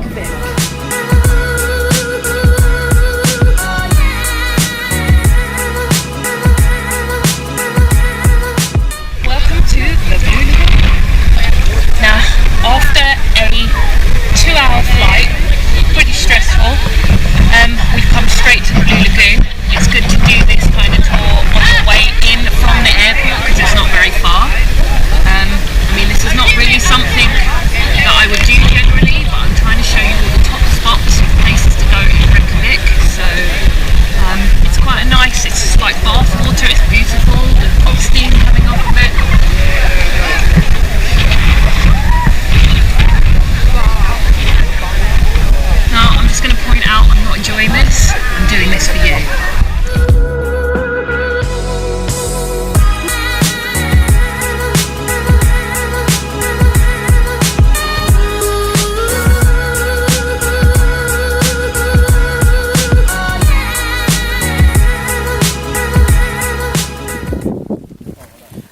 Reykjavik. Welcome to the Blue Lagoon. Now, after a 2-hour flight, pretty stressful, we've come straight to the Blue Lagoon. It's good to do this kind of tour on the way in from the airport because it's not very far. I mean, this is not really something that I would do generally, but I'm trying to show you all the top spots, places to go in Reykjavik. So it's quite nice. It's just like bath water. It's beautiful. The steam coming off of it. Now, I'm just going to point out I'm not enjoying this. I'm doing this for you.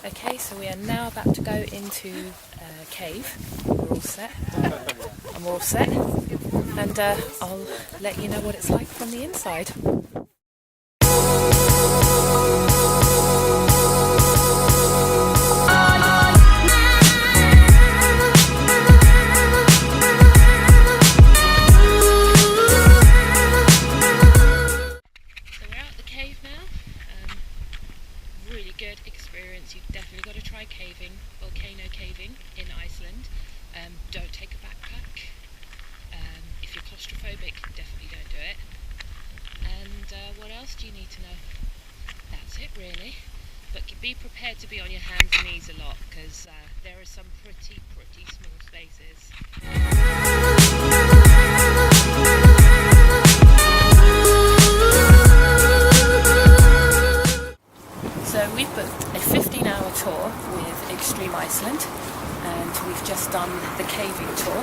Okay, so we are now about to go into a cave. We're all set. I'm all set. And I'll let you know what it's like from the inside. Good experience. You've definitely got to try caving, volcano caving in Iceland. Don't take a backpack. If you're claustrophobic, definitely don't do it. And what else do you need to know? That's it really. But be prepared to be on your hands and knees a lot because there are some pretty small spaces. So we've booked a 15-hour tour with Extreme Iceland and we've just done the caving tour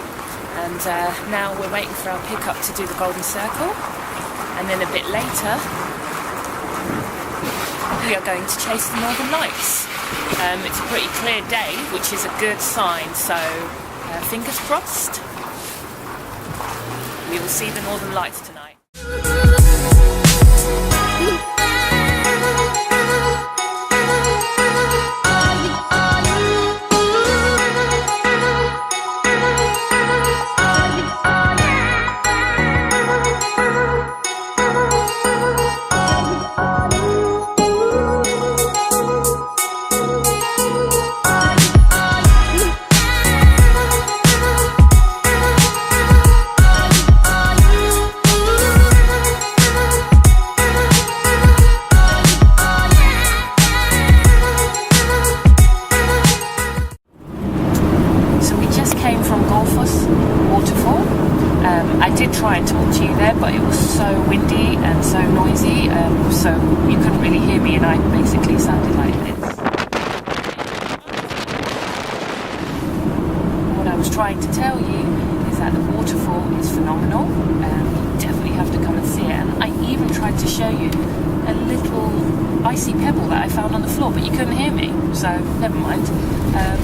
and now we're waiting for our pickup to do the Golden Circle and then a bit later we are going to chase the Northern Lights. It's a pretty clear day, which is a good sign, so fingers crossed. We will see the Northern Lights tonight. I did try and talk to you there, but it was so windy and so noisy, so you couldn't really hear me and I basically sounded like this. What I was trying to tell you is that the waterfall is phenomenal, you definitely have to come and see it, and I even tried to show you a little icy pebble that I found on the floor, but you couldn't hear me, so never mind,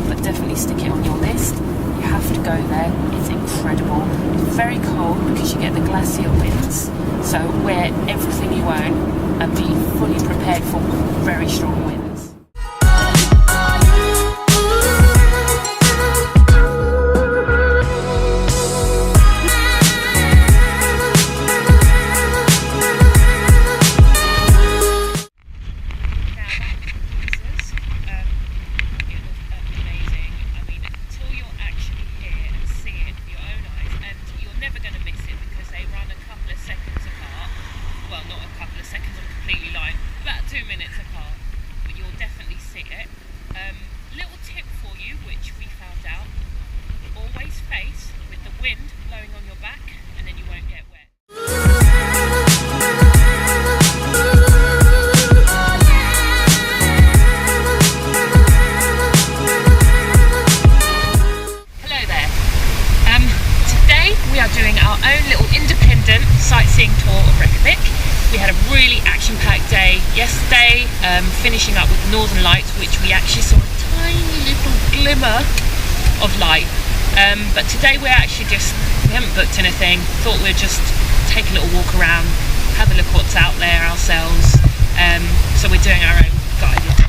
but definitely stick it on your list. You have to go there, it's incredible. It's very cold because you get the glacial winds, so wear everything you own and be fully prepared for very strong winds. sightseeing tour of Reykjavik. We had a really action-packed day yesterday, finishing up with the Northern Lights, which we actually saw a tiny little glimmer of light. But today we haven't booked anything. Thought we'd just take a little walk around, have a look what's out there ourselves. So we're doing our own guided tour.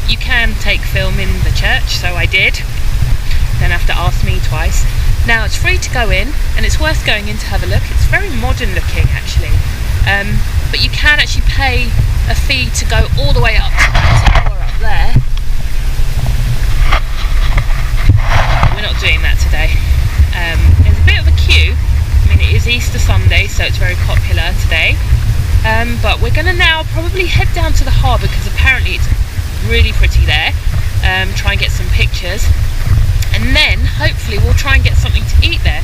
You can take film in the church, so I did. Don't have to ask me twice. Now it's free to go in, and it's worth going in to have a look. It's very modern looking actually, but you can actually pay a fee to go all the way up to that tower up there. We're not doing that today. There's a bit of a queue. I mean, it is Easter Sunday, so it's very popular today. But we're going to now probably head down to the harbour, because apparently it's really pretty there. Try and get some pictures, and then hopefully we'll try and get something to eat there,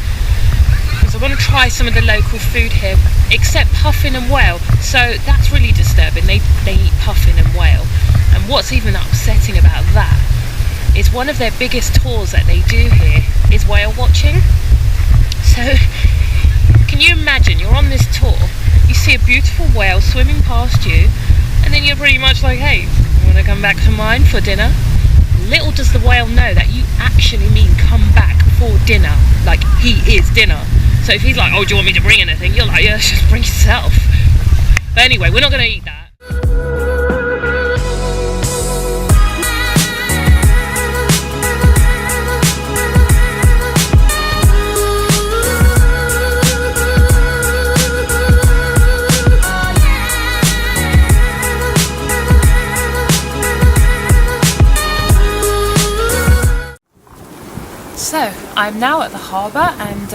because I want to try some of the local food here, except puffin and whale. So that's really disturbing. They eat puffin and whale, and what's even upsetting about that is one of their biggest tours that they do here is whale watching. So can you imagine, you're on this tour, you see a beautiful whale swimming past you, and then you're pretty much like, hey, want to come back to mine for dinner? Little does the whale know that you actually mean come back for dinner, like he is dinner. So if he's like, oh, do you want me to bring anything? You're like, yeah, just bring yourself. But anyway, we're not going to eat that. So I'm now at the harbour, and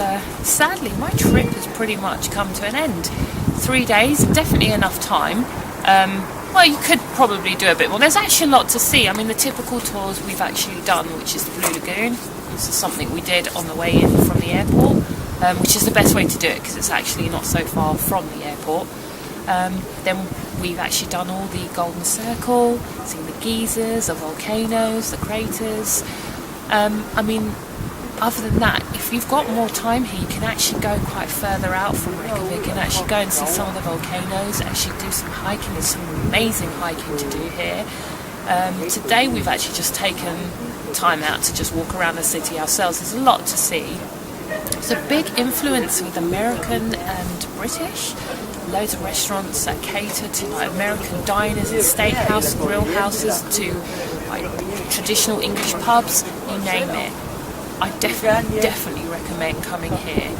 sadly my trip has pretty much come to an end. 3 days, definitely enough time. Well, you could probably do a bit more. There's actually a lot to see. I mean, the typical tours we've actually done, which is the Blue Lagoon. This is something we did on the way in from the airport, which is the best way to do it because it's actually not so far from the airport. Then we've actually done all the Golden Circle, seen the geysers, the volcanoes, the craters. I mean, other than that, if you've got more time here, you can actually go quite further out from Reykjavik and actually go and see some of the volcanoes, actually do some hiking. There's some amazing hiking to do here. Today we've actually just taken time out to just walk around the city ourselves. There's a lot to see. There's a big influence with American and British. Loads of restaurants that cater to like American diners and steakhouse, grill houses, to like traditional English pubs, you name it. I definitely recommend coming here.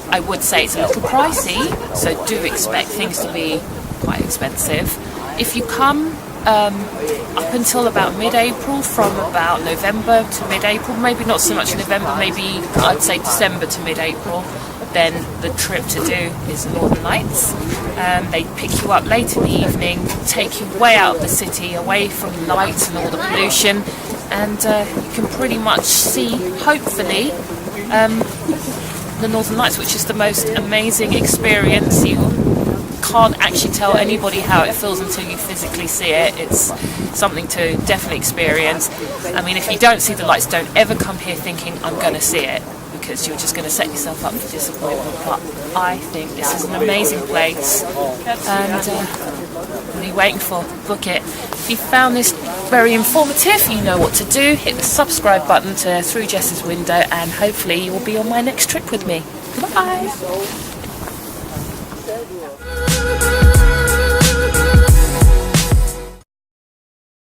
I would say it's a little pricey, so do expect things to be quite expensive. If you come up until about mid-April, from about November to mid-April, maybe not so much November, maybe I'd say December to mid-April, then the trip to do is Northern Lights. They pick you up late in the evening, take you way out of the city, away from lights and all the pollution, and you can pretty much see, hopefully, the Northern Lights, which is the most amazing experience. You can't actually tell anybody how it feels until you physically see it. It's something to definitely experience. I mean, if you don't see the lights, don't ever come here thinking, I'm going to see it, because you're just going to set yourself up for disappointment. But I think this is an amazing place, and what are you waiting for? Book it. If you found this very informative, you know what to do. Hit the subscribe button to Through Jess's Window, and hopefully you will be on my next trip with me. Goodbye.